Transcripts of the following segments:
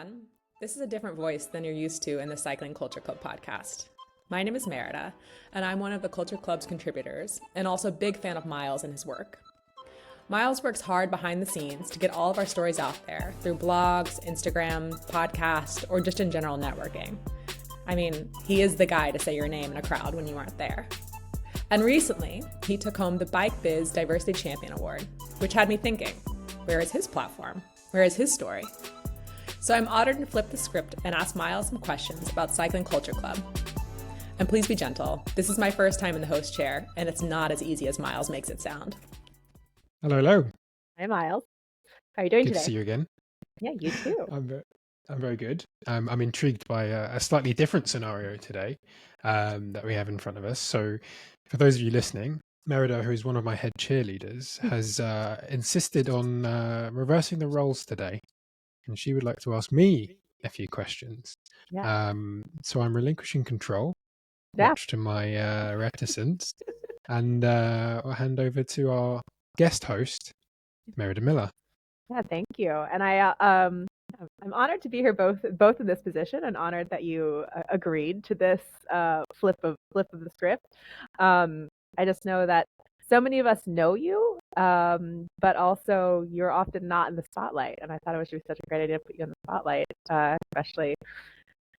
everyone. This is a different voice than you're used to in the Cycling Culture Club podcast. My name is Merida, and I'm one of the Culture Club's contributors, and also a big fan of Miles and his work. Miles works hard behind the scenes to get all of our stories out there through blogs, Instagram, podcast, or just in general networking. I mean, he is the guy to say your name in a crowd when you aren't there. And recently, he took home the Bike Biz Diversity Champion Award, which had me thinking, where is his platform? Where is his story? So I'm honored to flip the script and ask Miles some questions about Cycling Culture Club. And please be gentle. This is my first time in the host chair, and it's not as easy as Miles makes it sound. Hello. Hi, Miles. How are you doing today? Good to see you again. Yeah, you too. I'm very good. I'm intrigued by a slightly different scenario today that we have in front of us. So for those of you listening, Merida, who is one of my head cheerleaders, has insisted on reversing the roles today. And she would like to ask me a few questions. Yeah. So I'm relinquishing control, Yeah. much to my reticence, and I'll hand over to our guest host, Merida Miller. Yeah, thank you. And I'm honored to be here both in this position, and honored that you agreed to this flip of the script. I just know that so many of us know you, but also you're often not in the spotlight. And I thought it was such a great idea to put you in the spotlight, especially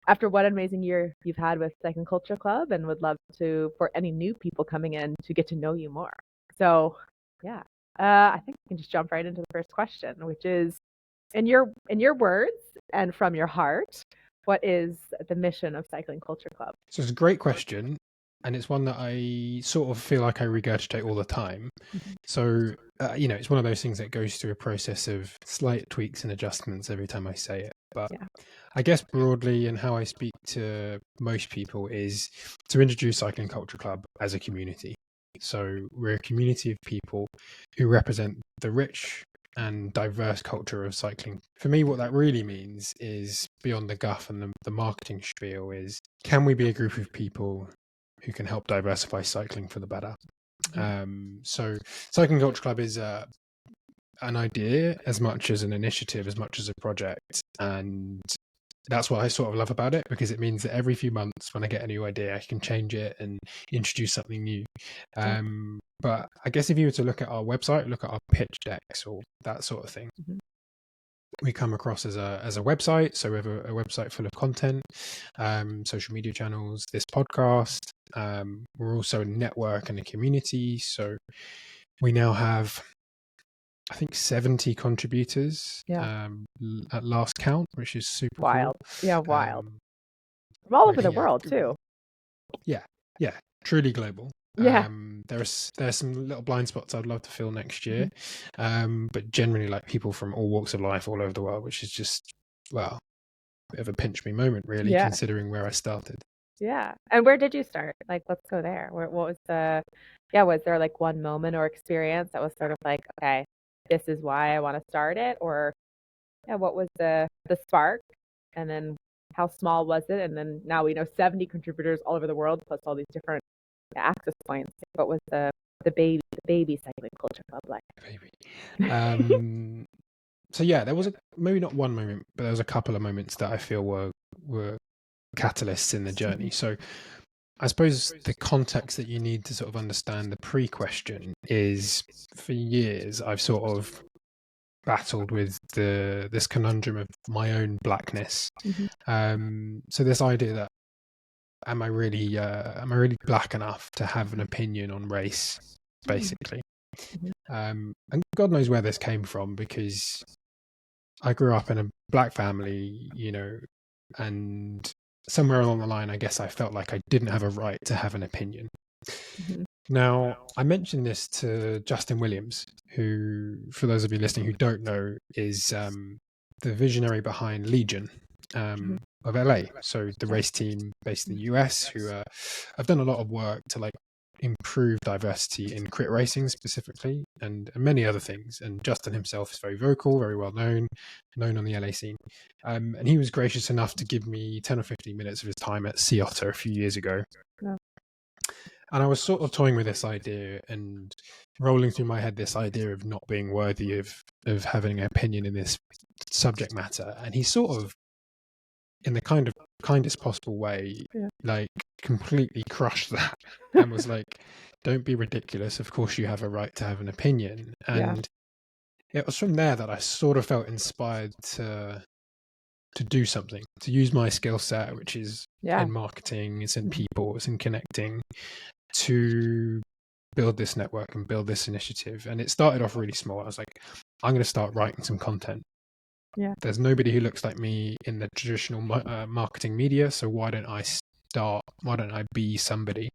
after what an amazing year you've had with Cycling Culture Club, and would love for any new people coming in to get to know you more. So yeah, I think we can just jump right into the first question, which is, in your words and from your heart, what is the mission of Cycling Culture Club? So it's a great question. And it's one that I sort of feel like I regurgitate all the time. So, it's one of those things that goes through a process of slight tweaks and adjustments every time I say it. But yeah. I guess broadly, and how I speak to most people, is to introduce Cycling Culture Club as a community. So we're a community of people who represent the rich and diverse culture of cycling. For me, what that really means is, beyond the guff and the marketing spiel, is can we be a group of people who can help diversify cycling for the better? So Cycling Culture Club is an idea as much as an initiative, as much as a project. And that's what I sort of love about it, because it means that every few months when I get a new idea, I can change it and introduce something new. But I guess if you were to look at our website, look at our pitch decks or that sort of thing, we come across as a website. So we have a website full of content, social media channels, this podcast. We're also a network and a community. So we now have, I think, 70 contributors at last count, which is super wild. Cool. Yeah, wild. From all over the world too. Yeah, truly global. Yeah. There's some little blind spots I'd love to fill next year, but generally, like, people from all walks of life all over the world, which is just, well, a bit of a pinch me moment, really, considering where I started. Yeah. And where did you start? Like, let's go there. What was was there like one moment or experience that was sort of like, okay, this is why I want to start it? Or what was the spark? And then how small was it? And then now we know 70 contributors all over the world, plus all these different access points. What was the baby Cycling Culture Club like? Baby. So there was maybe not one moment, but there was a couple of moments that I feel were catalysts in the journey. So I suppose the context that you need to sort of understand the pre-question is, for years I've sort of battled with this conundrum of my own blackness. So this idea that am I really black enough to have an opinion on race, basically? And God knows where this came from, because I grew up in a black family, and somewhere along the line, I guess I felt like I didn't have a right to have an opinion. Now, I mentioned this to Justin Williams, who, for those of you listening who don't know, is the visionary behind Legion of LA. So the race team based in the US, who have done a lot of work to improve diversity in crit racing specifically, and many other things. And Justin himself is very vocal, very well known on the LA scene. And he was gracious enough to give me 10 or 15 minutes of his time at Sea Otter a few years ago. Yeah. And I was sort of toying with this idea and rolling through my head this idea of not being worthy of having an opinion in this subject matter. And he sort of in the kindest possible way, Yeah. like completely crushed that and was like, don't be ridiculous. Of course you have a right to have an opinion. And it was from there that I sort of felt inspired to do something, to use my skill set, which is in marketing, it's in people, it's in connecting, to build this network and build this initiative. And it started off really small. I was like, I'm going to start writing some content. Yeah. There's nobody who looks like me in the traditional marketing media, so why don't I be somebody?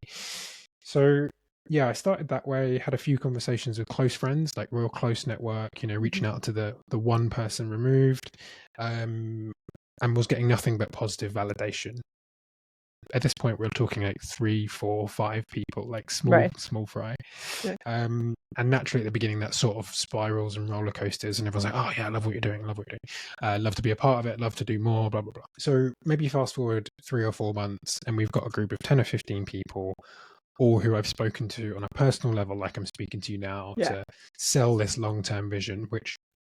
So yeah, I started that way, had a few conversations with close friends, like real close network, reaching out to the one person removed, and was getting nothing but positive validation. At this point, we're talking like 3, 4, 5 people, like small fry. Yeah. And naturally at the beginning, that sort of spirals and roller coasters, and everyone's like, oh yeah, I love what you're doing. Love to be a part of it. Love to do more, blah, blah, blah. So maybe fast forward 3 or 4 months, and we've got a group of 10 or 15 people, all who I've spoken to on a personal level, like I'm speaking to you now, to sell this long-term vision,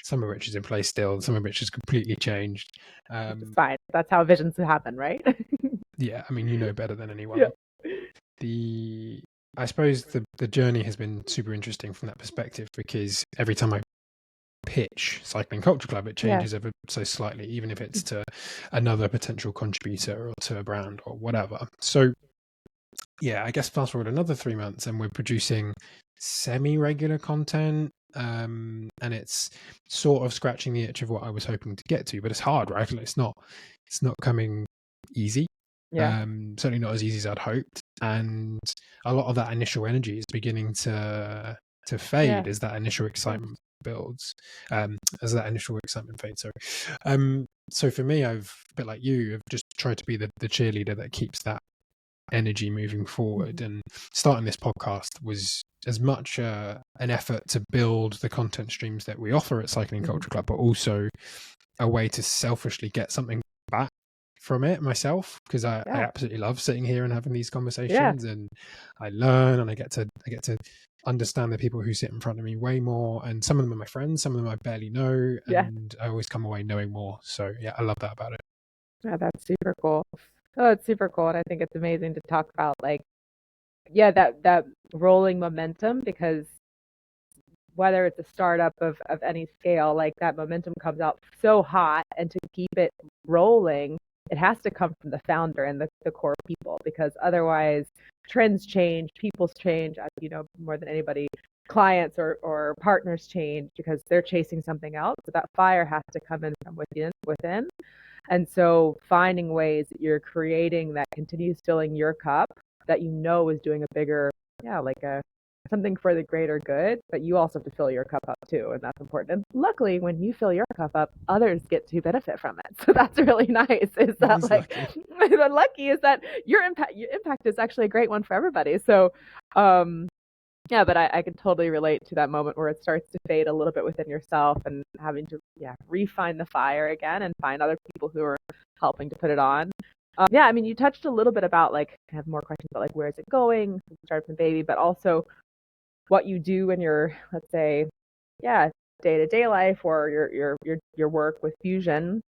some of which is in place still, some of which has completely changed. It's fine. That's how visions happen, right? Yeah, I mean, you know better than anyone. Yeah. I suppose the journey has been super interesting from that perspective, because every time I pitch Cycling Culture Club, it changes ever so slightly, even if it's to another potential contributor or to a brand or whatever. So yeah, I guess fast forward another 3 months and we're producing semi-regular content, and it's sort of scratching the itch of what I was hoping to get to, but it's hard, right? It's not coming easy. Certainly not as easy as I'd hoped, and a lot of that initial energy is beginning to fade as that initial excitement builds, as that initial excitement fades. So for me, I've, a bit like you, I've just tried to be the cheerleader that keeps that energy moving forward. And starting this podcast was as much an effort to build the content streams that we offer at Cycling Culture Club, but also a way to selfishly get something back from it myself, because I absolutely love sitting here and having these conversations, and I learn, and I get to understand the people who sit in front of me way more, and some of them are my friends, some of them I barely know, and I always come away knowing more. So yeah, I love that about it. Yeah, that's super cool. Oh, it's super cool, and I think it's amazing to talk about, like, that rolling momentum, because whether it's a startup of any scale, like, that momentum comes out so hot, and to keep it rolling, it has to come from the founder and the core people, because otherwise trends change, people's change, more than anybody, clients or partners change because they're chasing something else. So that fire has to come in from within. And so finding ways that you're creating that continues filling your cup, that is doing a bigger, something for the greater good, but you also have to fill your cup up too, and that's important. And luckily, when you fill your cup up, others get to benefit from it. So that's really nice. Is that the lucky is that your impact is actually a great one for everybody. So, but I can totally relate to that moment where it starts to fade a little bit within yourself, and having to refine the fire again and find other people who are helping to put it on. I mean, you touched a little bit about, like, I have more questions about, like, where is it going, start from baby, but also what you do in your, let's say, day-to-day life, or your work with Fusion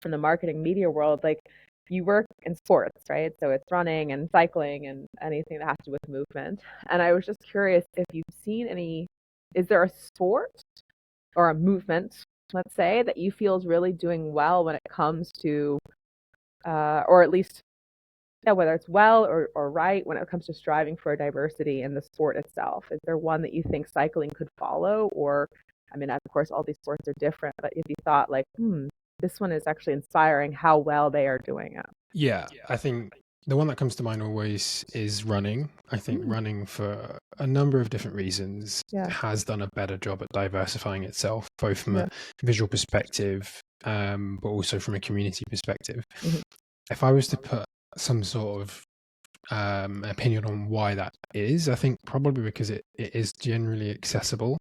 in the marketing media world. Like, you work in sports, right? So it's running and cycling and anything that has to do with movement. And I was just curious if you've seen is there a sport or a movement, let's say, that you feel is really doing well when it comes to, or at least, whether it's well or right when it comes to striving for diversity in the sport itself? Is there one that you think cycling could follow? Or, I mean, of course, all these sports are different, but if you thought, like, this one is actually inspiring how well they are doing it. Yeah, I think the one that comes to mind always is running. I think running, for a number of different reasons, has done a better job at diversifying itself, both from a visual perspective, but also from a community perspective. If I was to put some sort of opinion on why that is, I think probably because it is generally accessible.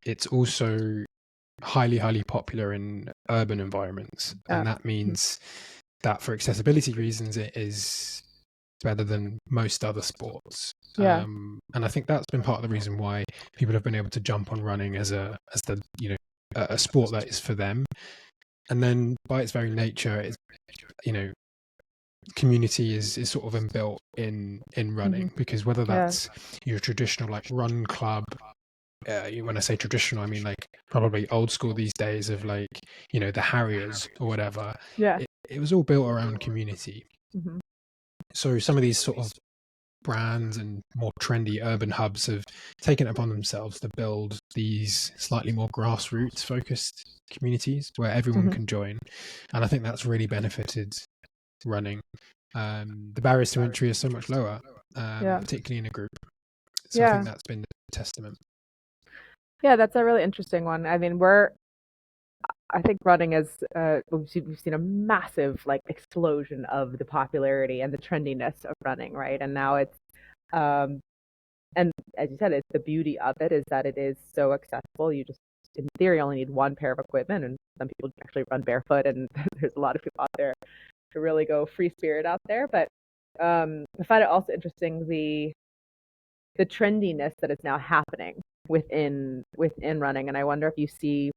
It's also highly popular in urban environments, and that means that for accessibility reasons it is better than most other sports. And I think that's been part of the reason why people have been able to jump on running as a sport that is for them. And then by its very nature, it's, community is sort of inbuilt in running, because whether that's your traditional like run club, when I say traditional, I mean like probably old school these days of like, the Harriers or whatever. Yeah. It was all built around community. So some of these sort of brands and more trendy urban hubs have taken it upon themselves to build these slightly more grassroots focused communities where everyone can join. And I think that's really benefited running. The barriers to entry are so much lower, particularly in a group. So I think that's been a testament. Yeah, that's a really interesting one. I mean, I think running is, we've seen a massive like explosion of the popularity and the trendiness of running, right? And now it's, and as you said, it's the beauty of it is that it is so accessible. You just, in theory, only need one pair of equipment, and some people actually run barefoot, and there's a lot of people out there to really go free spirit out there. But I find it also interesting the trendiness that is now happening within running, and I wonder if you see,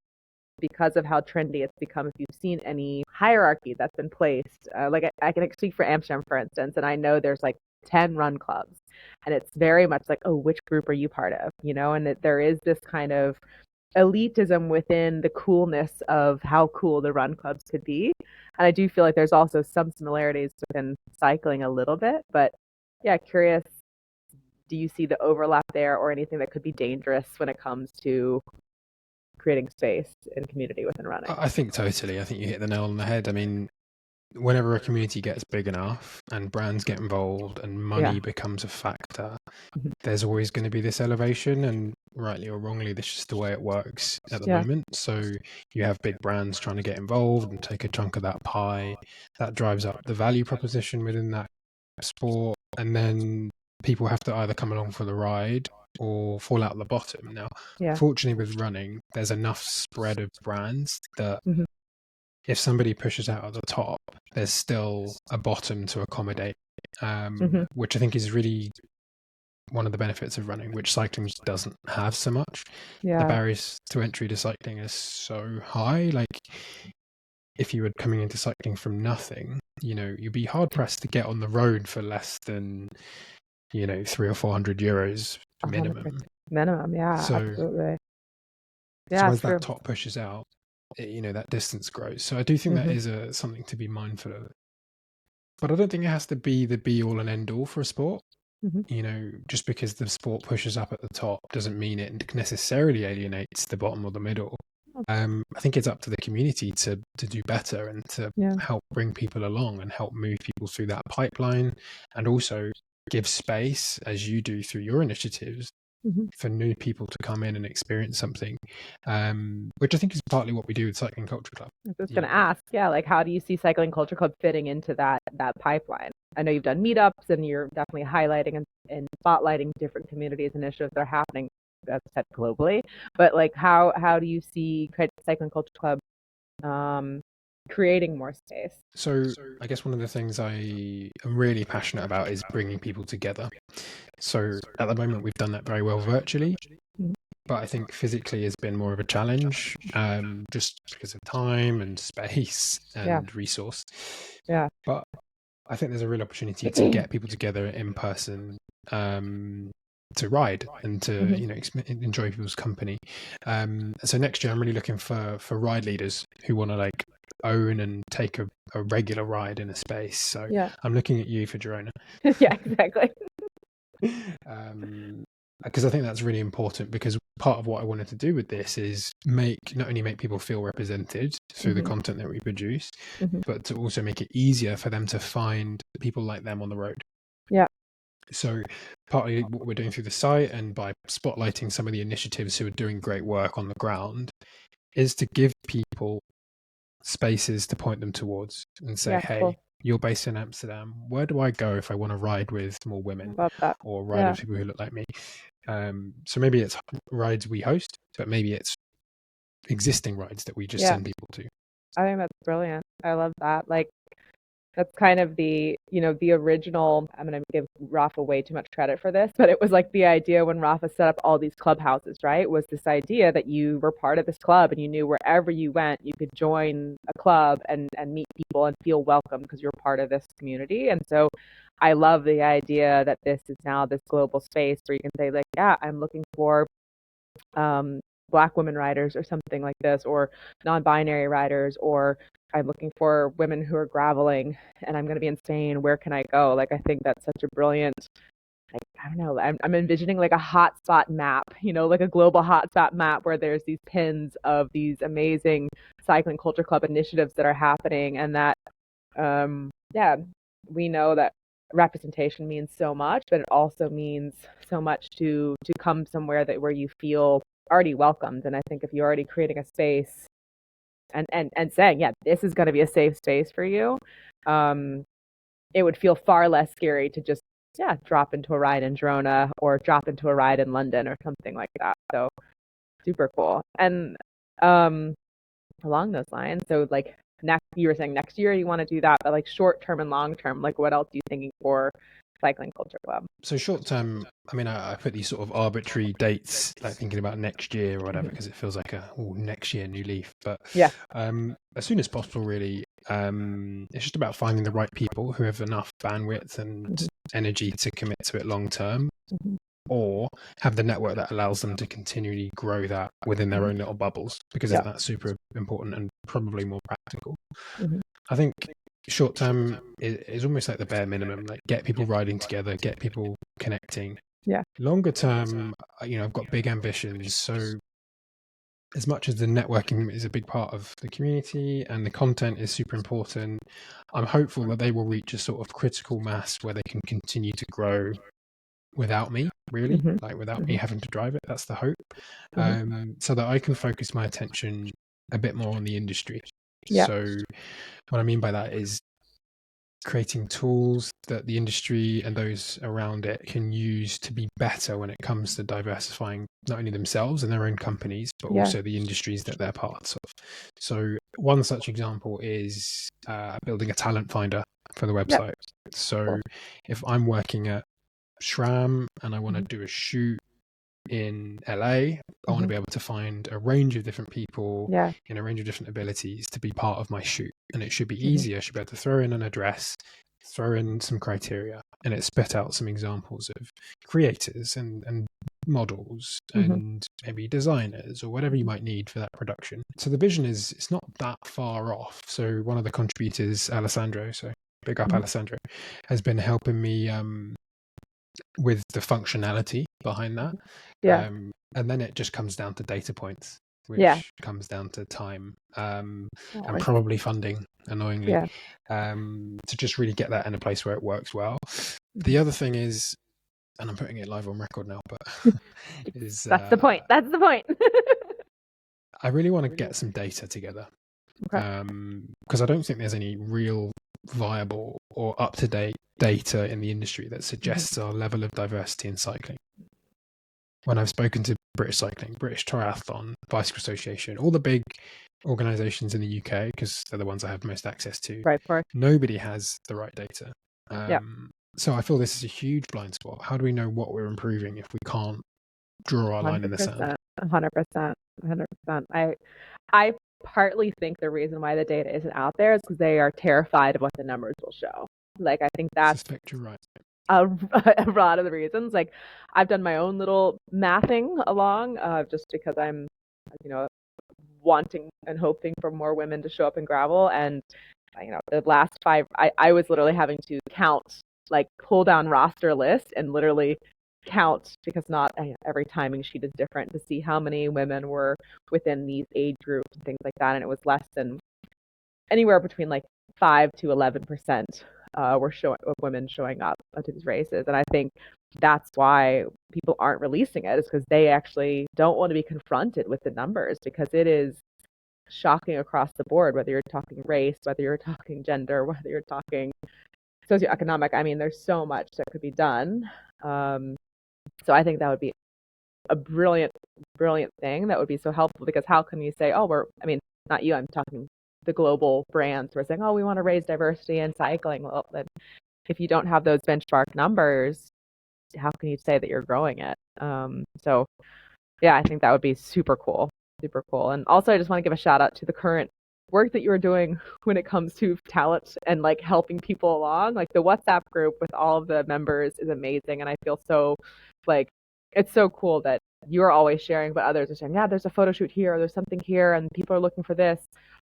because of how trendy it's become, if you've seen any hierarchy that's been placed. Like I can speak for Amsterdam, for instance, and I know there's like 10 run clubs, and it's very much like, oh, which group are you part of? And there is this kind of elitism within the coolness of how cool the run clubs could be. And I do feel like there's also some similarities within cycling a little bit, but yeah, curious, do you see the overlap there or anything that could be dangerous when it comes to creating space and community within running? I think totally. I think you hit the nail on the head. I mean, whenever a community gets big enough and brands get involved and money becomes a factor, there's always going to be this elevation, and rightly or wrongly, this is just the way it works at the moment. So you have big brands trying to get involved and take a chunk of that pie. That drives up the value proposition within that sport, and then people have to either come along for the ride or fall out the bottom. Now, fortunately with running, there's enough spread of brands that if somebody pushes out at the top, there's still a bottom to accommodate, which I think is really one of the benefits of running, which cycling doesn't have so much. The barriers to entry to cycling is so high. Like, if you were coming into cycling from nothing, you'd be hard pressed to get on the road for less than, 300 or 400 euros minimum. Absolutely. So as that top pushes out, that distance grows. So I do think that is something to be mindful of. But I don't think it has to be the be all and end all for a sport. Just because the sport pushes up at the top doesn't mean it necessarily alienates the bottom or the middle. I think it's up to the community to do better and to help bring people along and help move people through that pipeline, and also give space, as you do through your initiatives, for new people to come in and experience something, which I think is partly what we do with Cycling Culture Club. I was going to ask, like, how do you see Cycling Culture Club fitting into that pipeline? I know you've done meetups and you're definitely highlighting and spotlighting different communities and initiatives that are happening, that's said, globally. But like, how do you see Cycling Culture Club creating more space? So I guess one of the things I am really passionate about is bringing people together. So at the moment we've done that very well virtually, but I think physically has been more of a challenge, just because of time and space and resource. But I think there's a real opportunity to get people together in person, to ride and to enjoy people's company. So next year I'm really looking for ride leaders who want to like own and take a regular ride in a space. So I'm looking at you for Girona. Yeah, exactly. Because I think that's really important, because part of what I wanted to do with this is not only make people feel represented through the content that we produce, but to also make it easier for them to find people like them on the road. So partly what we're doing through the site and by spotlighting some of the initiatives who are doing great work on the ground is to give people spaces to point them towards and say, hey, cool. You're based in Amsterdam. Where do I go if I want to ride with more women or ride with people who look like me? So maybe it's rides we host, but maybe it's existing rides that we just send people to. I think that's brilliant. I love that. Like, That's kind of the original. I'm going to give Rafa way too much credit for this, but it was like the idea when Rafa set up all these clubhouses, right? Was this idea that you were part of this club and you knew wherever you went, you could join a club and meet people and feel welcome because you're part of this community. And so I love the idea that this is now this global space where you can say, like, yeah, I'm looking for Black women writers or something like this, or non-binary writers, or I'm looking for women who are graveling and I'm going to be insane. Where can I go? Like, I think that's such a brilliant, like, I don't know, I'm envisioning like a hotspot map, like a global hotspot map where there's these pins of these amazing cycling culture club initiatives that are happening. And that, yeah, we know that representation means so much, but it also means so much to come somewhere where you feel already welcomed. And I think if you're already creating a space and saying, yeah, this is going to be a safe space for you, it would feel far less scary to just, drop into a ride in Girona or drop into a ride in London or something like that. So super cool. And along those lines, so like you were saying next year you want to do that, but like short term and long term, like what else are you thinking for Cycling Culture Club? So short term, I mean, I put these sort of arbitrary dates, like thinking about next year or whatever, because it feels like next year, new leaf. But yeah, as soon as possible, really. It's just about finding the right people who have enough bandwidth and energy to commit to it long term, or have the network that allows them to continually grow that within their own little bubbles, because that's super important and probably more practical. I think short term is almost like the bare minimum, like get people riding together, get people connecting. Yeah. Longer term, I've got big ambitions. So as much as the networking is a big part of the community and the content is super important, I'm hopeful that they will reach a sort of critical mass where they can continue to grow without me, really, like without me having to drive it. That's the hope. So that I can focus my attention a bit more on the industry. Yeah. So what I mean by that is creating tools that the industry and those around it can use to be better when it comes to diversifying not only themselves and their own companies, but also the industries that they're parts of. So one such example is building a talent finder for the website. So if I'm working at SRAM and I want to do a shoot in LA, I want to be able to find a range of different people in a range of different abilities to be part of my shoot. And it should be easy. I should be able to throw in an address, throw in some criteria, and it spit out some examples of creators and models and maybe designers or whatever you might need for that production. So the vision is, it's not that far off. So one of the contributors, Alessandro, so big up Alessandro, has been helping me with the functionality behind that. And then it just comes down to data points, which comes down to time and probably funding, annoyingly, to just really get that in a place where it works well. The other thing is, and I'm putting it live on record now, but that's the point. That's the point. I really want to get some data together, because I don't think there's any real viable or up-to-date data in the industry that suggests our level of diversity in cycling. When I've spoken to British Cycling, British Triathlon, Bicycle Association, all the big organizations in the UK, because they're the ones I have most access to, nobody has the right data. So I feel this is a huge blind spot. How do we know what we're improving if we can't draw our line in the sand? 100%. I partly think the reason why the data isn't out there is because they are terrified of what the numbers will show. Like, I think that's you're right. A lot of the reasons. Like, I've done my own little mathing along, just because I'm, wanting and hoping for more women to show up in gravel. And, the last 5, I was literally having to count, like pull down roster list and literally count, because not every timing sheet is different, to see how many women were within these age groups and things like that. And it was less than anywhere between like 5 to 11% were women showing up to these races. And I think that's why people aren't releasing it, is because they actually don't want to be confronted with the numbers, because it is shocking across the board, whether you're talking race, whether you're talking gender, whether you're talking socioeconomic. I mean, there's so much that could be done. So I think that would be a brilliant thing that would be so helpful, because how can you say, not you, I'm talking the global brands who are saying, oh, we want to raise diversity in cycling. Well, then if you don't have those benchmark numbers, how can you say that you're growing it? So yeah, I think that would be super cool. Super cool. And also I just want to give a shout out to the current work that you are doing when it comes to talent and like helping people along. Like the WhatsApp group with all of the members is amazing. And I feel so like it's so cool that you're always sharing, but others are saying, yeah, there's a photo shoot here, or there's something here, and people are looking for this.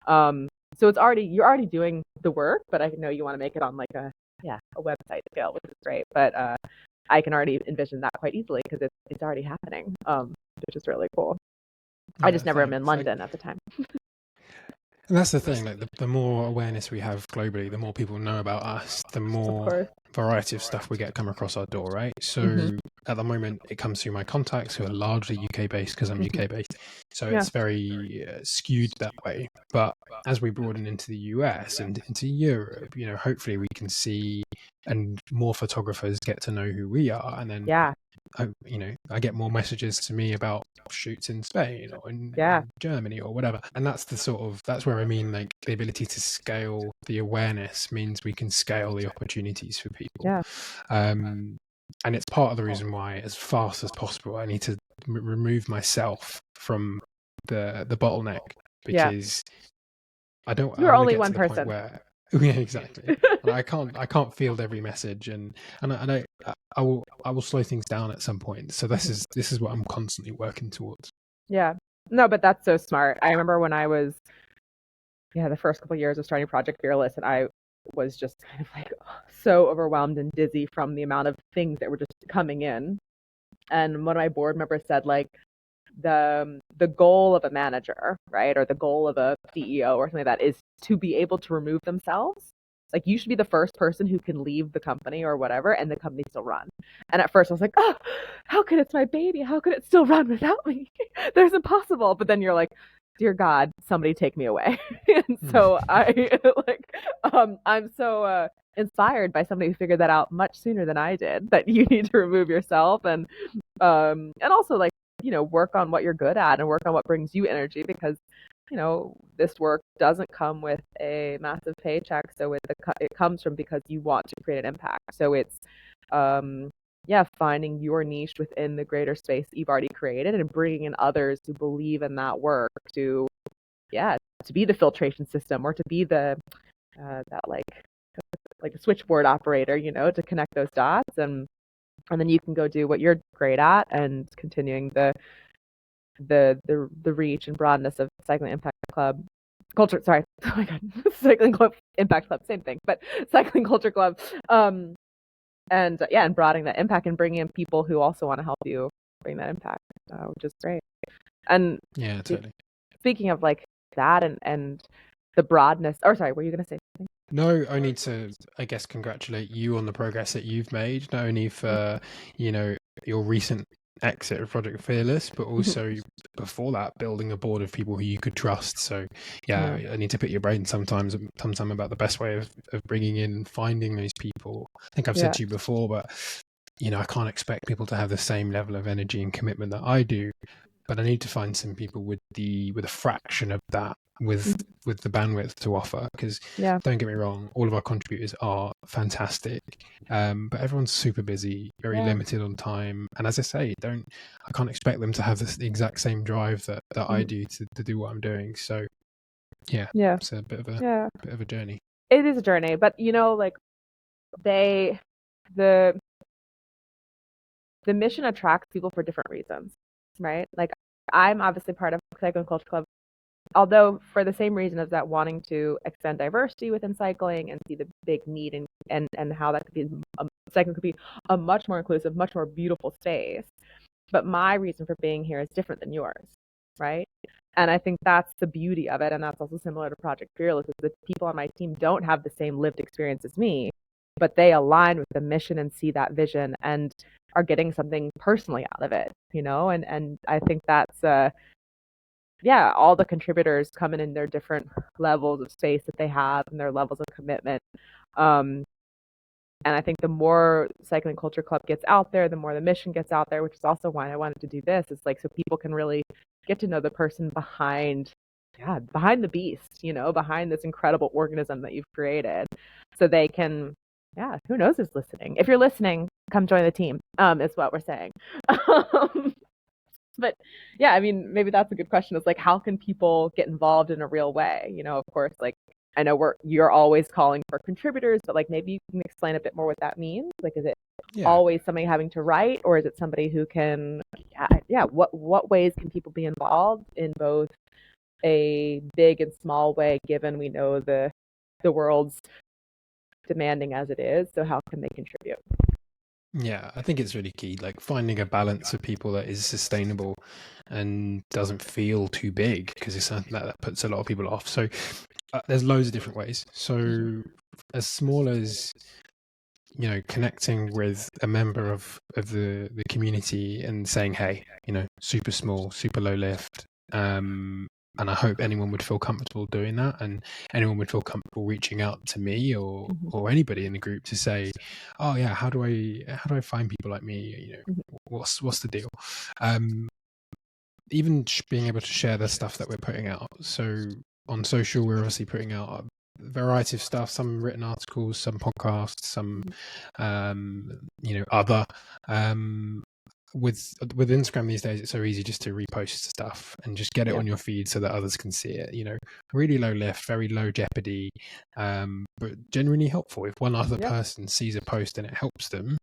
So you're already doing the work, but I know you want to make it on like a website scale, which is great. But I can already envision that quite easily because it's already happening, which is really cool. I just never am in London at the time. And that's the thing, like the more awareness we have globally, the more people know about us, the more variety of stuff we get come across our door, right? So at the moment, it comes through my contacts who are largely UK-based because I'm UK-based. So it's very skewed that way. But as we broaden into the US and into Europe, hopefully we can see and more photographers get to know who we are. And then I get more messages to me about shoots in Spain or in Germany or whatever. And that's that's where I mean, like the ability to scale the awareness means we can scale the opportunities for people. Yeah. And it's part of the reason why, as fast as possible, I need to remove myself from the bottleneck, because I don't. You're only one person. Yeah, exactly. I can't field every message, and I will slow things down at some point. So this is what I'm constantly working towards. Yeah. No, but that's so smart. I remember when I was the first couple of years of starting Project Fearless, and I was just kind of like so overwhelmed and dizzy from the amount of things that were just coming in. And one of my board members said, like, the goal of a manager, right, or the goal of a CEO or something like that is to be able to remove themselves. Like, you should be the first person who can leave the company or whatever, and the company still run. And at first I was like, oh, how could it's my baby? How could it still run without me? There's impossible. But then you're like, dear God, somebody take me away. And so I'm so inspired by somebody who figured that out much sooner than I did, that you need to remove yourself and also like, work on what you're good at and work on what brings you energy, because this work doesn't come with a massive paycheck. So it comes from because you want to create an impact. So it's finding your niche within the greater space that you've already created and bringing in others who believe in that work to be the filtration system, or to be the that like a switchboard operator, to connect those dots, and then you can go do what you're great at, and continuing the reach and broadness of Cycling Impact Club culture. Sorry, oh my God, Cycling Club Impact Club, same thing, but Cycling Culture Club. And broadening that impact and bringing in people who also want to help you bring that impact, which is great. And yeah, totally. Speaking of like that and the broadness, or sorry, were you going to say something? No, I need to, I guess, congratulate you on the progress that you've made, not only for, your recent exit of Project Fearless, but also before that, building a board of people who you could trust. So I need to pick your brain sometime about the best way of bringing in, finding those people. I think I've said to you before, but I can't expect people to have the same level of energy and commitment that I do, but I need to find some people with a fraction of that, with the bandwidth to offer, because don't get me wrong, all of our contributors are fantastic, but everyone's super busy, very limited on time, and as I say, I can't expect them to have the exact same drive that I do to do what I'm doing. So it's a bit of a journey. It is a journey, but like the mission attracts people for different reasons, right? Like, I'm obviously part of Cycling Culture Club, although for the same reason as that, wanting to extend diversity within cycling and see the big need and how that could be, cycling could be a much more inclusive, much more beautiful space. But my reason for being here is different than yours, right? And I think that's the beauty of it, and that's also similar to Project Fearless, is that people on my team don't have the same lived experience as me, but they align with the mission and see that vision and are getting something personally out of it, and I think that's all the contributors coming in their different levels of space that they have and their levels of commitment. And I think the more Cycling Culture Club gets out there, the more the mission gets out there, which is also why I wanted to do this. It's like so people can really get to know the person behind behind the beast, behind this incredible organism that you've created, so they can, who knows who's listening. If you're listening, come join the team, is what we're saying. But yeah, I mean, maybe that's a good question, is like, how can people get involved in a real way? Of course, like, I know you're always calling for contributors, but like, maybe you can explain a bit more what that means. Like, is it always somebody having to write, or is it somebody who can, what ways can people be involved in both a big and small way, given we know the world's demanding as it is? So how can they contribute? Yeah, I think it's really key, like finding a balance of people that is sustainable and doesn't feel too big, because it's something that puts a lot of people off. So there's loads of different ways. So as small as, connecting with a member of the community and saying, hey, super small, super low lift. And I hope anyone would feel comfortable doing that, and anyone would feel comfortable reaching out to me or anybody in the group to say, oh yeah, how do I find people like me? What's the deal? Even being able to share the stuff that we're putting out. So on social, we're obviously putting out a variety of stuff, some written articles, some podcasts, some other. With Instagram these days, it's so easy just to repost stuff and just get it on your feed so that others can see it. Really low lift, very low jeopardy, but genuinely helpful. If one other person sees a post and it helps them,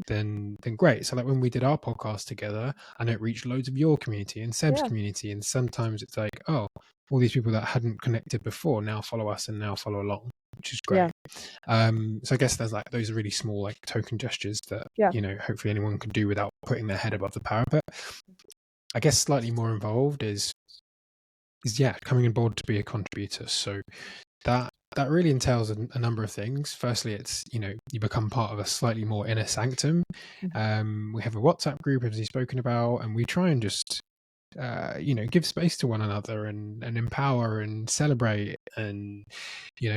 then great. So like when we did our podcast together, I know it reached loads of your community and Seb's community, and sometimes it's like, oh, all these people that hadn't connected before now follow us and now follow along, which is great. So I guess there's like those really small like token gestures that hopefully anyone can do without putting their head above the parapet. I guess slightly more involved is coming on board to be a contributor. So that really entails a number of things. Firstly, it's you become part of a slightly more inner sanctum. We have a WhatsApp group, as we've spoken about, and we try and just give space to one another and empower and celebrate and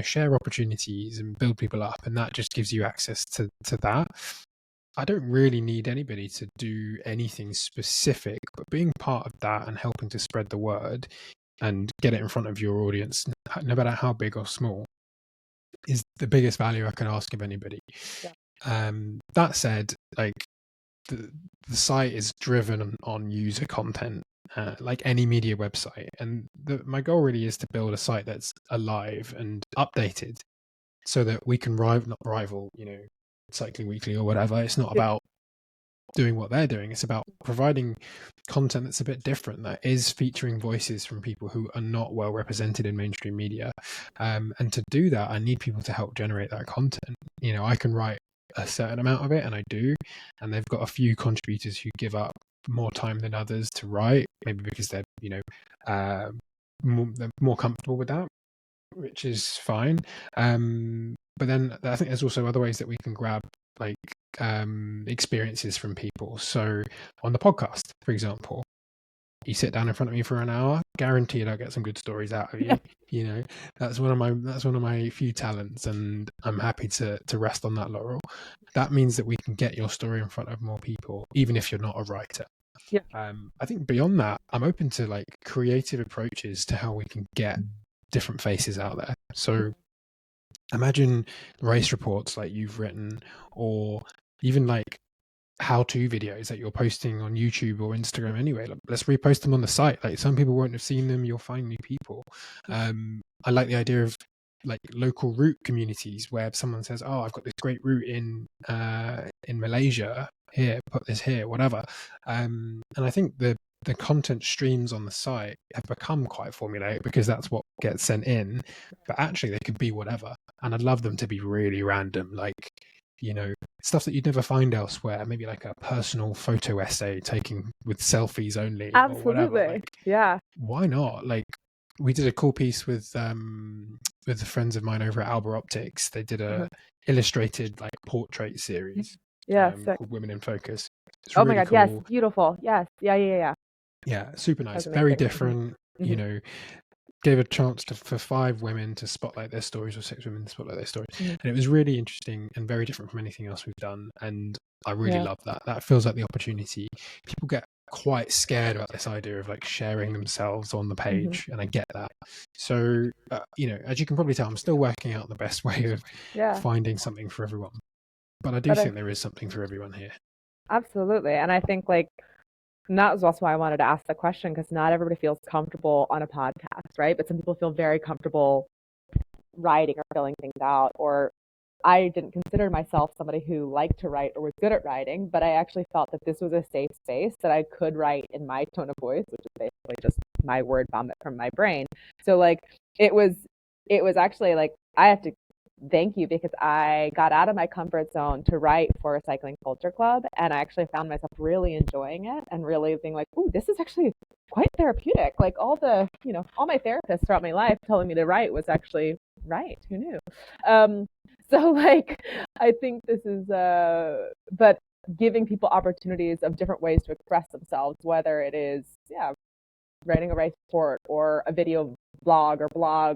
share opportunities and build people up, and that just gives you access to that. I don't really need anybody to do anything specific, but being part of that and helping to spread the word and get it in front of your audience, no matter how big or small, is the biggest value I can ask of anybody. That said, like the site is driven on user content, like any media website, and my goal really is to build a site that's alive and updated so that we can not rival Cycling Weekly or whatever. It's not about doing what they're doing, it's about providing content that's a bit different, that is featuring voices from people who are not well represented in mainstream media, and to do that I need people to help generate that content. I can write a certain amount of it, and I do, and they've got a few contributors who give up more time than others to write, maybe because they're more comfortable with that, which is fine. But then I think there's also other ways that we can grab like experiences from people. So on the podcast, for example, you sit down in front of me for an hour, guaranteed I'll get some good stories out of you. That's one of my few talents, and I'm happy to rest on that laurel. That means that we can get your story in front of more people, even if you're not a writer. I think beyond that, I'm open to like creative approaches to how we can get different faces out there. So imagine race reports like you've written, or even like how-to videos that you're posting on YouTube or Instagram anyway. Like, let's repost them on the site. Like some people won't have seen them, you'll find new people. I like the idea of like local route communities where someone says, oh, I've got this great route in Malaysia, here, put this here, whatever. And I think the content streams on the site have become quite formulaic because that's what gets sent in, but actually they could be whatever, and I'd love them to be really random, like stuff that you'd never find elsewhere, maybe like a personal photo essay taken with selfies only. Absolutely. Or whatever. Like, why not? Like we did a cool piece with the friends of mine over at Alba Optics. They did a illustrated like portrait series called Women in Focus. It's really my god, cool. yes, beautiful. Yes. Yeah, super nice. Very different. Gave a chance for 5 women to spotlight their stories, or 6 women to spotlight their stories. And it was really interesting and very different from anything else we've done. And I really love that. That feels like the opportunity. People get quite scared about this idea of like sharing themselves on the Mm-hmm. page, and I get that. So as you can probably tell, I'm still working out the best way of Yeah. finding something for everyone, but I do But think there is something for everyone here. absolutely. And I think like and that was also why I wanted to ask the question, because not everybody feels comfortable on a podcast, right? But some people feel very comfortable writing or filling things out. Or I didn't consider myself somebody who liked to write or was good at writing, but I actually felt that this was a safe space that I could write in my tone of voice, which is basically just my word vomit from my brain. So like it was actually like I have to thank you, because I got out of my comfort zone to write for a cycling culture club, and I actually found myself really enjoying it and really being like, "Ooh, this is actually quite therapeutic." Like all my therapists throughout my life telling me to write was actually right. Who knew? So like I think this is but giving people opportunities of different ways to express themselves, whether it is writing a race report or a video blog,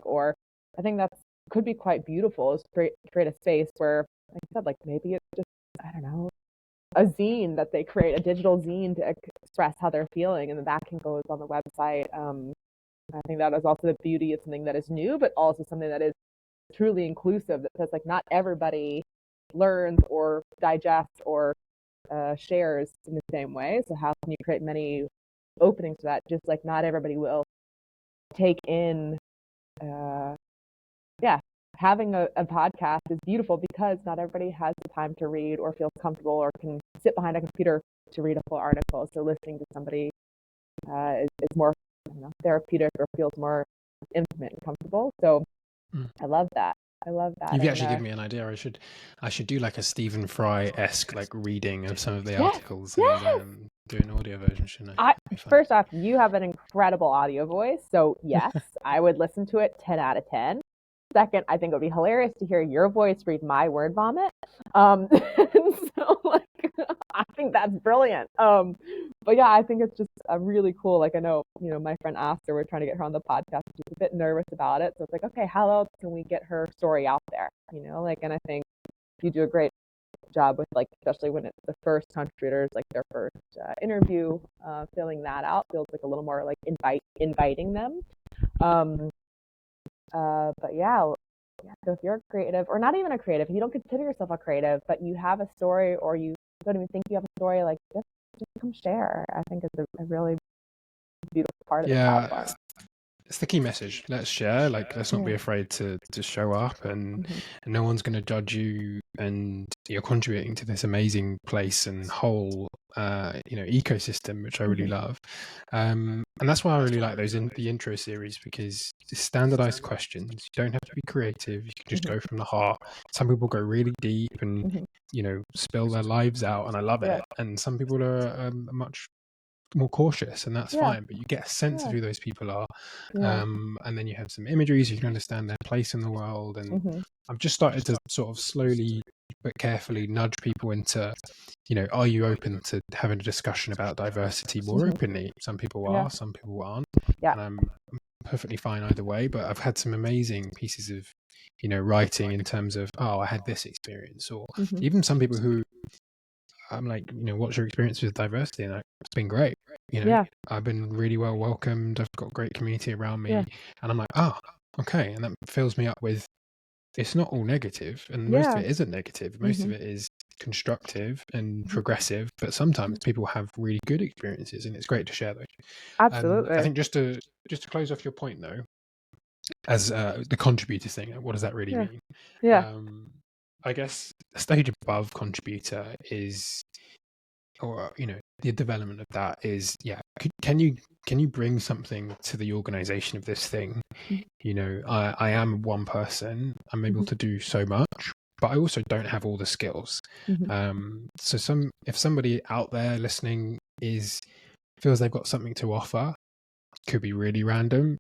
or I think that's could be quite beautiful, is create a space where, like I said, like maybe it's just, I don't know, a zine that they create, a digital zine to express how they're feeling, and then that can go on the website. I think that is also the beauty of something that is new, but also something that is truly inclusive, that says like not everybody learns or digests or shares in the same way. So how can you create many openings to that? Just like not everybody will take in having a podcast is beautiful, because not everybody has the time to read or feels comfortable or can sit behind a computer to read a full article. So listening to somebody is more therapeutic, or feels more intimate and comfortable. So I love that. You've And actually given me an idea. I should do like a Stephen Fry-esque like reading of some of the yes, articles yes. and do an audio version, shouldn't I? That'd be fun. First off, you have an incredible audio voice, so yes, I would listen to it 10 out of 10. Second, I think it would be hilarious to hear your voice read my word vomit. So like, I think that's brilliant. But yeah, I think it's just a really cool. Like I know, my friend asked her, we're trying to get her on the podcast. She's a bit nervous about it, so it's like, okay, how else can we get her story out there? And I think you do a great job with, like, especially when it's the first contributors, like their first interview, filling that out feels like a little more like inviting them. But yeah, so if you're a creative, or not even a creative, if you don't consider yourself a creative, but you have a story, or you don't even think you have a story, like just come share. I think it's a really beautiful part of the platform. It's the key message. Let's share. Like, let's not be afraid to show up, and no one's going to judge you, and you're contributing to this amazing place and whole ecosystem, which I really love. And that's why I really like those in the intro series, because it's standardized questions. You don't have to be creative. You can just go from the heart. Some people go really deep and spill their lives out, and I love it. And some people are much more cautious, and that's fine, but you get a sense of who those people are, and then you have some imagery so you can understand their place in the world. And I've just started to sort of slowly but carefully nudge people into, are you open to having a discussion about diversity more openly? Some people are, some people aren't, and I'm perfectly fine either way. But I've had some amazing pieces of writing in terms of, I had this experience, or even some people who I'm like, what's your experience with diversity? And it's been great. I've been really well welcomed. I've got a great community around me. And I'm like, okay. And that fills me up with, it's not all negative. And most of it isn't negative. Most of it is constructive and progressive. But sometimes people have really good experiences, and it's great to share those. Absolutely. I think just to close off your point, though, as the contributor thing, what does that really mean? I guess a stage above contributor is, or the development of that is, can you bring something to the organization of this thing? I am one person. I'm able to do so much, but I also don't have all the skills. So if somebody out there listening feels they've got something to offer, could be really random,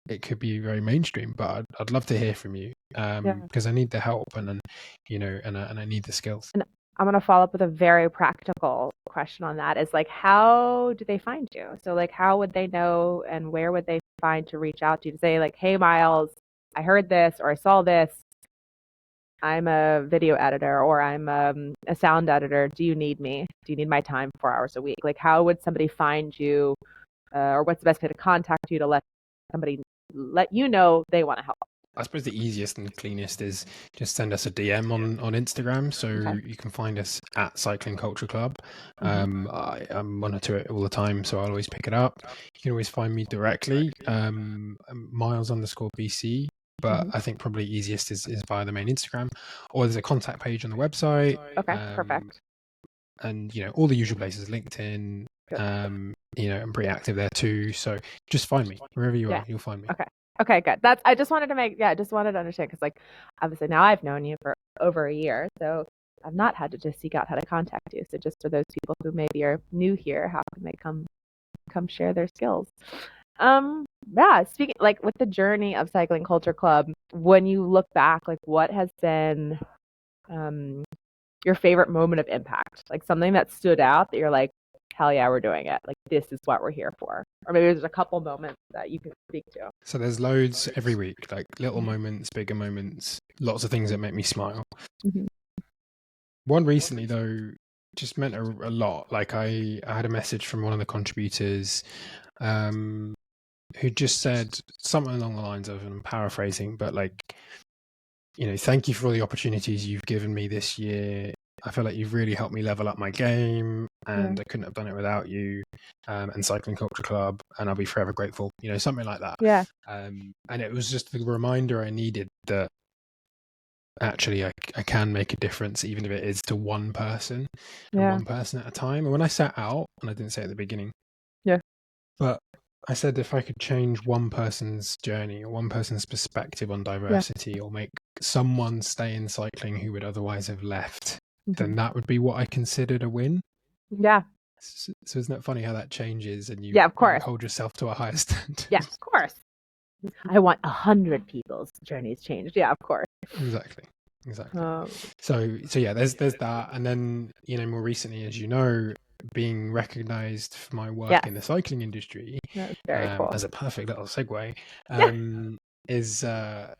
it could be very mainstream, but I'd love to hear from you, because I need the help, and I need the skills. And I'm going to follow up with a very practical question on that, is like, how do they find you? So like, how would they know, and where would they find to reach out to you to say like, hey, Miles, I heard this, or I saw this. I'm a video editor, or I'm a sound editor. Do you need me? Do you need my time 4 hours a week? Like, how would somebody find you, or what's the best way to contact you to let somebody let you know they want to help? I suppose the easiest and cleanest is just send us a DM on Instagram. So you can find us at Cycling Culture Club. I monitor it all the time, so I'll always pick it up. You can always find me directly, Miles_BC. But I think probably easiest is via the main Instagram, or there's a contact page on the website. Okay, perfect. And all the usual places, LinkedIn. I'm pretty active there too. So just find me wherever you are. You'll find me. Okay, good. I just wanted to understand, because like obviously now I've known you for over a year, so I've not had to just seek out how to contact you. So just for those people who maybe are new here, how can they come share their skills? Speaking like with the journey of Cycling Culture Club, when you look back, like what has been your favorite moment of impact? Like something that stood out that you're like, hell yeah, we're doing it. Like this is what we're here for. Or maybe there's a couple moments that you can speak to. So there's loads every week, like little moments, bigger moments, lots of things that make me smile. One recently though just meant a lot. Like I had a message from one of the contributors who just said something along the lines of, and I'm paraphrasing, but like, thank you for all the opportunities you've given me this year. I feel like you've really helped me level up my game, and I couldn't have done it without you, and Cycling Culture Club, and I'll be forever grateful, something like that. Yeah. And it was just the reminder I needed that actually I can make a difference, even if it is to one person, and one person at a time. And when I sat out, and I didn't say it at the beginning, but I said if I could change one person's journey or one person's perspective on diversity, or make someone stay in cycling who would otherwise have left, then that would be what I considered a win. Yeah. So isn't that funny how that changes, and you, of course, you hold yourself to a higher standard? Yeah, of course. I want 100 people's journeys changed. Yeah, of course. Exactly. So yeah, there's that, and then more recently, as you know, being recognized for my work in the cycling industry, very cool. as a perfect little segue, is I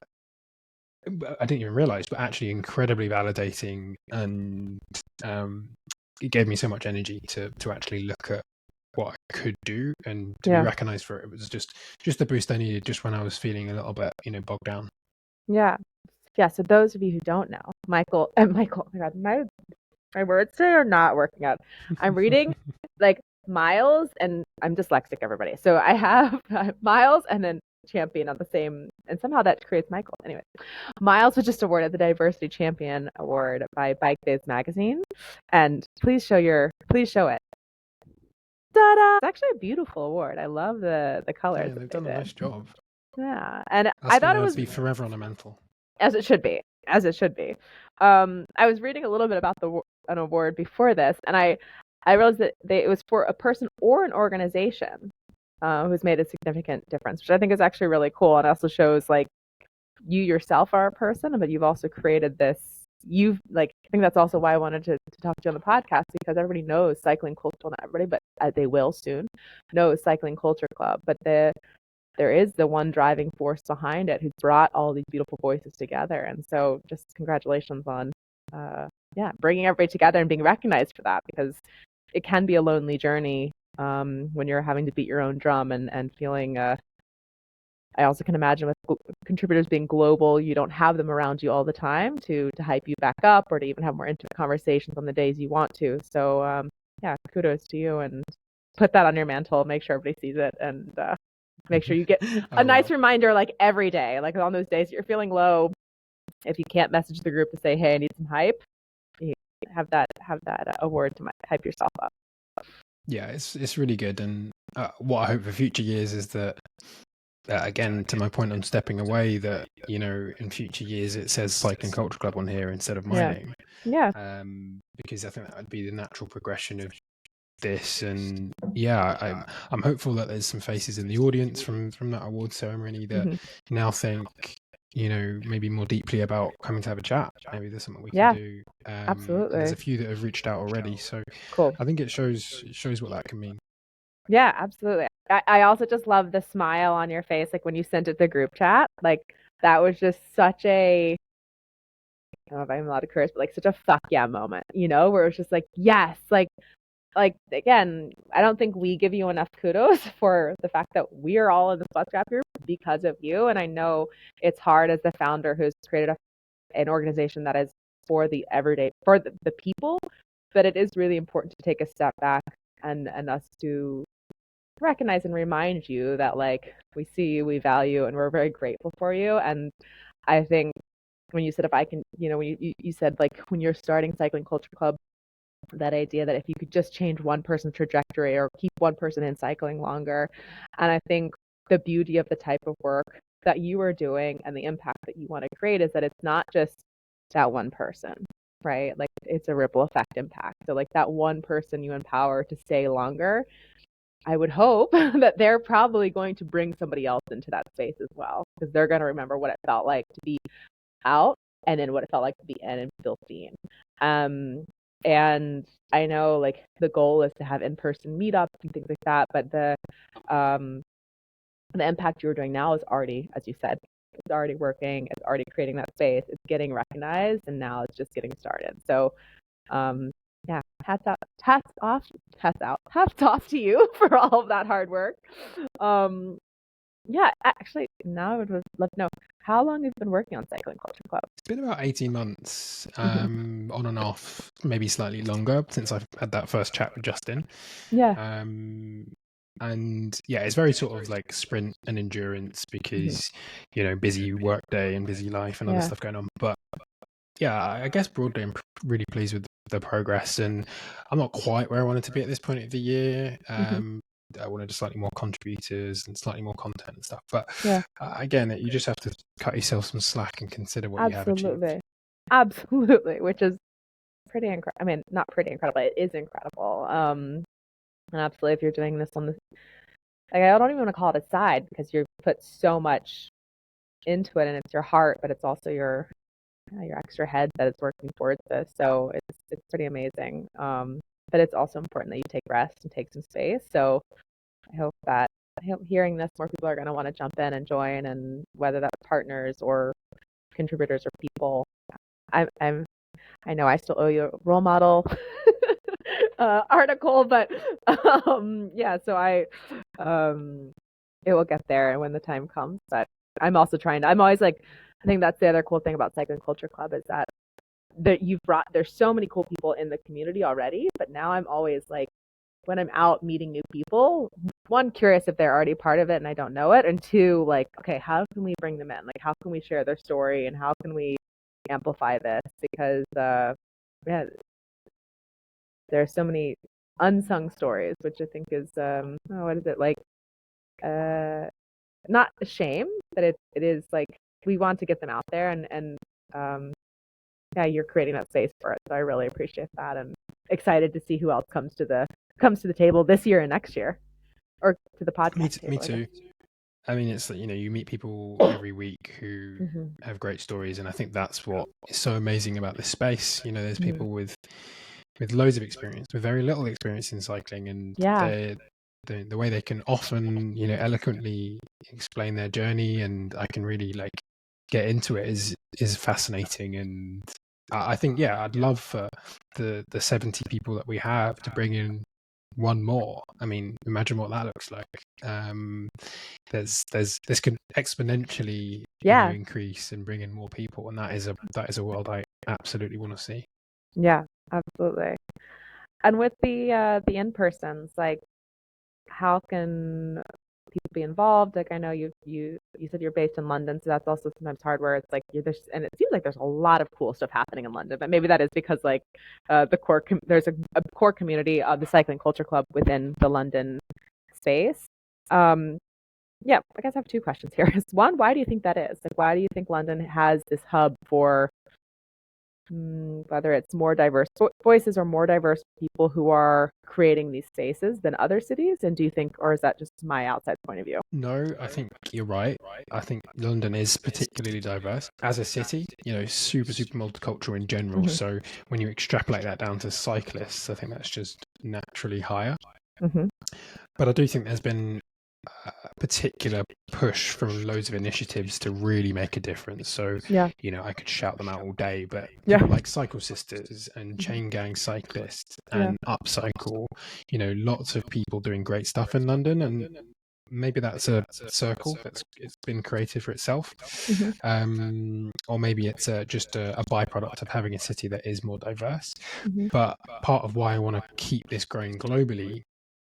didn't even realize, but actually incredibly validating, and it gave me so much energy to actually look at what I could do, and to be recognized for it. It was just the boost I needed just when I was feeling a little bit bogged down. So those of you who don't know, Michael, oh my God, my words today are not working out. I'm reading like Miles, and I'm dyslexic, everybody. So I have Miles and then Champion on the same, and somehow that creates Michael. Anyway, Miles was just awarded the Diversity Champion Award by Bike Biz magazine, and please show it. Ta-da! It's actually a beautiful award. I love the colors. Yeah, they've done a nice job. Yeah, and That's I thought it was be forever ornamental. As it should be. I was reading a little bit about an award before this, and I realized that it was for a person or an organization who's made a significant difference, which I think is actually really cool, and also shows like you yourself are a person, but you've also created this. I think that's also why I wanted to talk to you on the podcast, because everybody knows Cycling Culture, well, not everybody, but they will soon knows Cycling Culture Club, but there is the one driving force behind it who's brought all these beautiful voices together. And so just congratulations on, bringing everybody together and being recognized for that, because it can be a lonely journey when you're having to beat your own drum and feeling, I also can imagine with contributors being global, you don't have them around you all the time to hype you back up, or to even have more intimate conversations on the days you want to. So kudos to you, and put that on your mantle, make sure everybody sees it, and make sure you get a nice reminder like every day, like on those days that you're feeling low. If you can't message the group to say, hey, I need some hype, you have that award to hype yourself up. Yeah, it's really good. And what I hope for future years is that, again, to my point on stepping away, that, in future years it says Cycling Culture Club on here instead of my name. Yeah. Because I think that would be the natural progression of this. And I'm hopeful that there's some faces in the audience from that award ceremony that now think maybe more deeply about coming to have a chat. Maybe there's something we can do. Absolutely. There's a few that have reached out already, so cool. I think it shows what that can mean. Yeah, absolutely. I also just love the smile on your face, like when you sent it the group chat. Like that was just such a I don't know if I'm allowed to curse, but like such a fuck yeah moment, you know, where it's just like, yes, like again, I don't think we give you enough kudos for the fact that we are all in the Sweat Scrap group because of you. And I know it's hard as the founder who's created an organization that is for the everyday, for the people, but it is really important to take a step back and us to recognize and remind you that like we see you, we value, and we're very grateful for you. And I think when you said if I can, you know, when you said like when you're starting Cycling Culture Club, that idea that if you could just change one person's trajectory or keep one person in cycling longer. And I think the beauty of the type of work that you are doing and the impact that you want to create is that it's not just that one person, right? Like it's a ripple effect impact. So like that one person you empower to stay longer, I would hope that they're probably going to bring somebody else into that space as well, because they're going to remember what it felt like to be out and then what it felt like to be in and feel seen. And I know like the goal is to have in-person meetups and things like that, but the impact you're doing now is already, as you said, it's already working, it's already creating that space, it's getting recognized, and now it's just getting started. So yeah, hats off to you for all of that hard work. Yeah, actually, now I would love to know, how long have you been working on Cycling Culture Club? It's been about 18 months, on and off, maybe slightly longer since I've had that first chat with Justin. Yeah. And yeah, it's very sort of like sprint and endurance because, you know, busy work day and busy life and other stuff going on. But yeah, I guess broadly, I'm really pleased with the progress, and I'm not quite where I wanted to be at this point of the year. I wanted slightly more contributors and slightly more content and stuff. But again, you just have to cut yourself some slack and consider what you have achieved. Absolutely, which is pretty incredible. I mean, not pretty incredible. It is incredible. And absolutely, if you're doing this on the, like, I don't even want to call it a side because you put so much into it, and it's your heart, but it's also your extra head that is working towards this. So it's pretty amazing. But it's also important that you take rest and take some space. So I hope hearing this, more people are going to want to jump in and join, and whether that's partners or contributors or people. I know I still owe you a role model article, but yeah, so it will get there and when the time comes. But I'm also I'm always like, I think that's the other cool thing about Cycling Culture Club is that there's so many cool people in the community already, but now I'm always like, when I'm out meeting new people, one, curious if they're already part of it and I don't know it, and two, like, okay, how can we bring them in? Like, how can we share their story and how can we amplify this? Because there's so many unsung stories, which I think is what is it like? Not a shame, but it is like we want to get them out there, and yeah, you're creating that space for it. So I really appreciate that, and excited to see who else comes to the table this year and next year, or to the podcast table. Me too. I mean, it's like, you know, you meet people every week who have great stories, and I think that's what is so amazing about this space. You know, there's people with loads of experience, with very little experience in cycling, and the way they can often, you know, eloquently explain their journey, and I can really like get into it is fascinating. And I think, yeah, I'd love for the 70 people that we have to bring in one more. I mean, imagine what that looks like. This can exponentially increase and bring in more people, and that is a world I absolutely want to see. Yeah, absolutely. And with the in-persons, like, how can people be involved? Like, I know you said you're based in London, so that's also sometimes hard, where it's like and it seems like there's a lot of cool stuff happening in London, but maybe that is because like there's a core community of the Cycling Culture Club within the London space. Yeah, I guess I have two questions here. One, why do you think that is? Like, why do you think London has this hub for whether it's more diverse voices or more diverse people who are creating these spaces than other cities? And do you think, or is that just my outside point of view? No, I think you're right. I think London is particularly diverse as a city, you know, super multicultural in general. So when you extrapolate that down to cyclists, I think that's just naturally higher. But I do think there's been particular push from loads of initiatives to really make a difference. So, Yeah. I could shout them out all day, but Yeah. people like Cycle Sisters and Chain Gang Cyclists and Upcycle, lots of people doing great stuff in London, and maybe that's a circle it's been created for itself. Or maybe it's just a byproduct of having a city that is more diverse. But part of why I want to keep this growing globally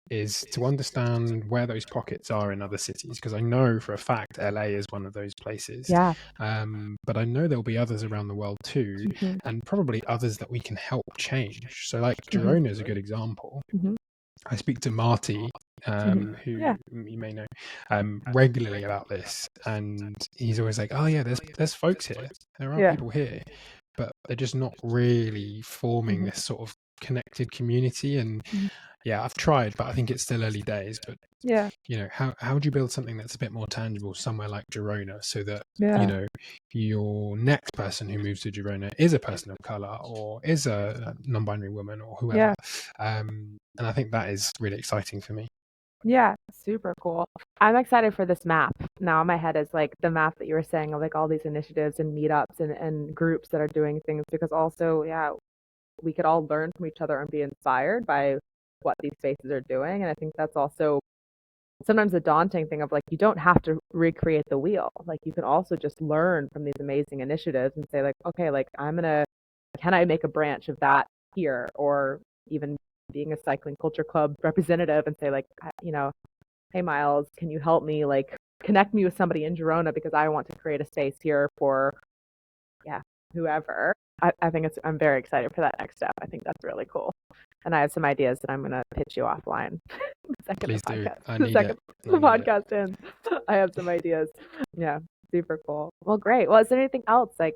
is to understand where those pockets are in other cities, because I know for a fact LA is one of those places. Yeah. But I know there'll be others around the world too, and probably others that we can help change. So like Girona is a good example. I speak to Marty, who you may know, regularly about this, and he's always like, "Oh yeah, there's folks here. There are people here, but they're just not really forming this sort of connected community." And yeah, I've tried, but I think it's still early days. But how would you build something that's a bit more tangible somewhere like Girona, so that your next person who moves to Girona is a person of color or is a non-binary woman or whoever? And I think that is really exciting for me. Yeah, super cool. I'm excited for this map. Now in my head is like the map that you were saying of like all these initiatives and meetups and groups that are doing things, because also, we could all learn from each other and be inspired by what these spaces are doing. And I think that's also sometimes a daunting thing of like, you don't have to recreate the wheel. Like you can also just learn from these amazing initiatives and say like, okay, like can I make a branch of that here? Or even being a cycling culture club representative and say like, hey Miles, can you help me like connect me with somebody in Girona because I want to create a space here for whoever. I think I'm very excited for that next step. I think that's really cool. And I have some ideas that I'm going to pitch you offline. Please do. I The need second it. the podcast ends. I have some ideas. Yeah, super cool. Well, great. Well, is there anything else? Like,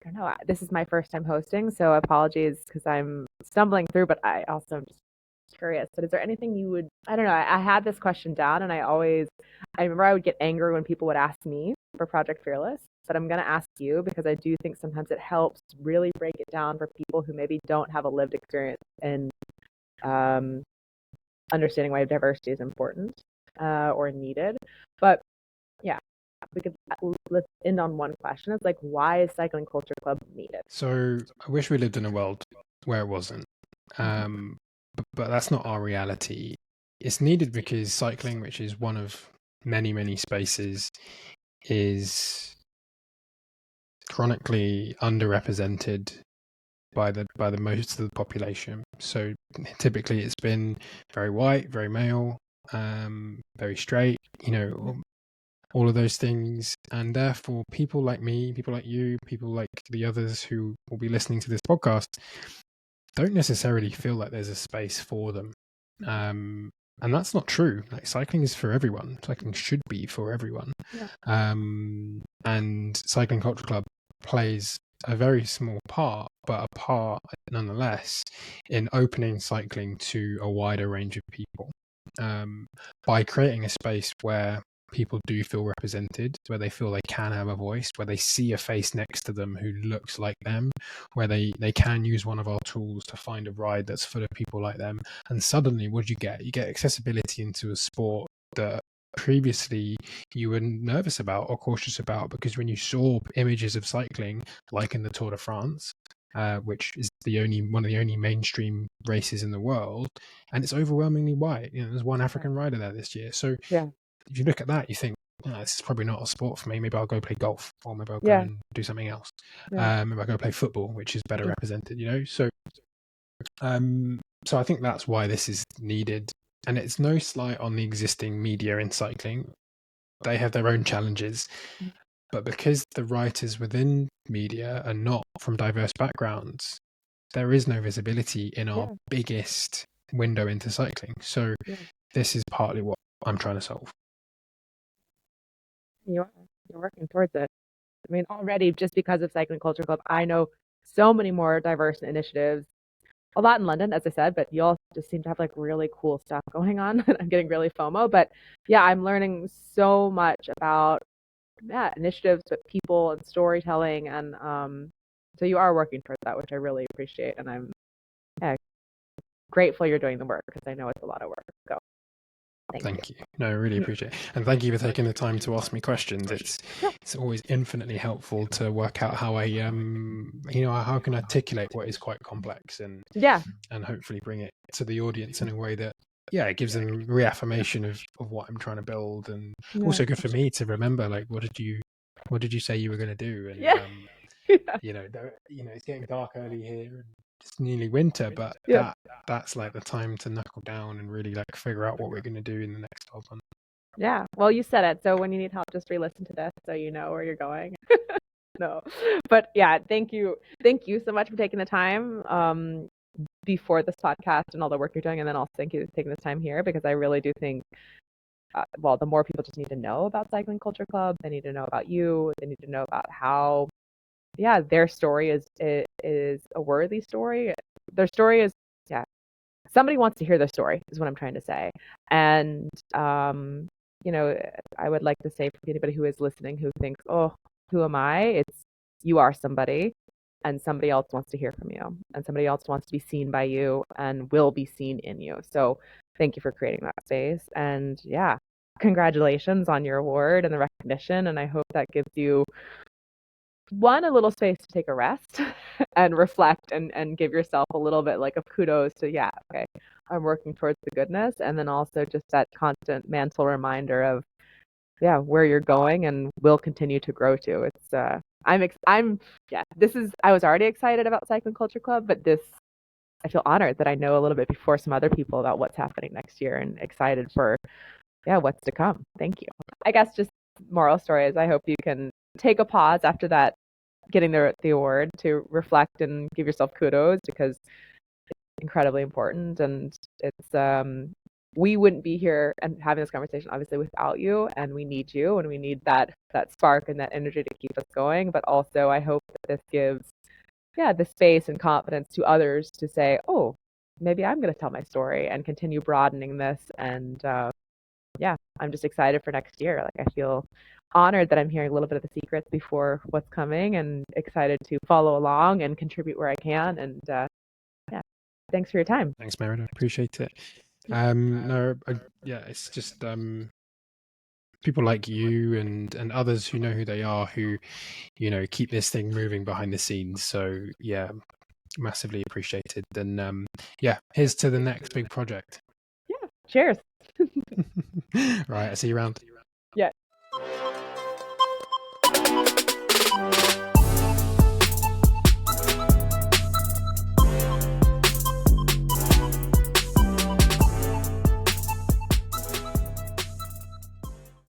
I don't know. This is my first time hosting, so apologies because I'm stumbling through, but I also am just curious. But is there anything you would, I don't know, I had this question down and I remember I would get angry when people would ask me for Project Fearless, but I'm going to ask you because I do think sometimes it helps really break it down for people who maybe don't have a lived experience in understanding why diversity is important or needed. But yeah, let's end on one question. It's like, why is Cycling Culture Club needed? So I wish we lived in a world where it wasn't. But that's not our reality. It's needed because cycling, which is one of many, many spaces, is chronically underrepresented by the most of the population. So typically it's been very white, very male, very straight, all of those things. And therefore people like me, people like you, people like the others who will be listening to this podcast don't necessarily feel like there's a space for them. And that's not true. Like cycling is for everyone. Cycling should be for everyone. And Cycling Culture Club plays a very small part, but a part nonetheless in opening cycling to a wider range of people, by creating a space where people do feel represented, where they feel they can have a voice, where they see a face next to them who looks like them, where they can use one of our tools to find a ride that's full of people like them. And suddenly what do you get? You get accessibility into a sport that previously you were nervous about or cautious about, because when you saw images of cycling like in the Tour de France, which is one of the only mainstream races in the world, and it's overwhelmingly white. There's one African rider there this year. So if you look at that, you think, this is probably not a sport for me. Maybe I'll go play golf, or maybe I'll go and do something else. Maybe I'll go play football, which is better represented, So I think that's why this is needed. And it's no slight on the existing media in cycling. They have their own challenges. But because the writers within media are not from diverse backgrounds, there is no visibility in our biggest window into cycling. So this is partly what I'm trying to solve. You're working towards it. I mean, already just because of Cycling Culture Club, I know so many more diverse initiatives. A lot in London, as I said, but you all just seem to have like really cool stuff going on. I'm getting really FOMO, but yeah, I'm learning so much about initiatives, but people and storytelling, and so you are working towards that, which I really appreciate, and I'm grateful you're doing the work because I know it's a lot of work. So Thank you. No, I really appreciate it. And thank you for taking the time to ask me questions. It's always infinitely helpful to work out how I how can I articulate what is quite complex and hopefully bring it to the audience in a way that it gives them reaffirmation of what I'm trying to build, and also good for me to remember, like, what did you say you were going to do? And it's getting dark early here and it's nearly winter, but that's like the time to knuckle down and really like figure out what we're going to do in the next 12 months. Yeah, well, you said it. So when you need help, just re-listen to this so you know where you're going. No, but thank you so much for taking the time before this podcast and all the work you're doing, and then also thank you for taking this time here, because I really do think the more people just need to know about Cycling Culture Club, they need to know about you, they need to know about how their story is a worthy story. Their story is somebody wants to hear their story is what I'm trying to say. And I would like to say for anybody who is listening who thinks, oh, who am I? It's you are somebody, and somebody else wants to hear from you, and somebody else wants to be seen by you and will be seen in you. So thank you for creating that space. And congratulations on your award and the recognition. And I hope that gives you a little space to take a rest and reflect and give yourself a little bit like of kudos to, okay, I'm working towards the goodness. And then also just that constant mental reminder of, where you're going and will continue to grow to. It's, I was already excited about Cycling Culture Club, but I feel honored that I know a little bit before some other people about what's happening next year and excited for, what's to come. Thank you. I guess just moral story is I hope you can take a pause after that, getting the award, to reflect and give yourself kudos, because it's incredibly important. And it's we wouldn't be here and having this conversation obviously without you, and we need you, and we need that spark and that energy to keep us going. But also I hope that this gives the space and confidence to others to say, oh, maybe I'm going to tell my story and continue broadening this. And I'm just excited for next year. Like, I feel honored that I'm hearing a little bit of the secrets before what's coming, and excited to follow along and contribute where I can. And thanks for your time. Thanks, Merida. Appreciate it. It's just people like you and others who know who they are, who keep this thing moving behind the scenes. So massively appreciated. And here's to the next big project. Cheers. Right, I see you around. Yeah.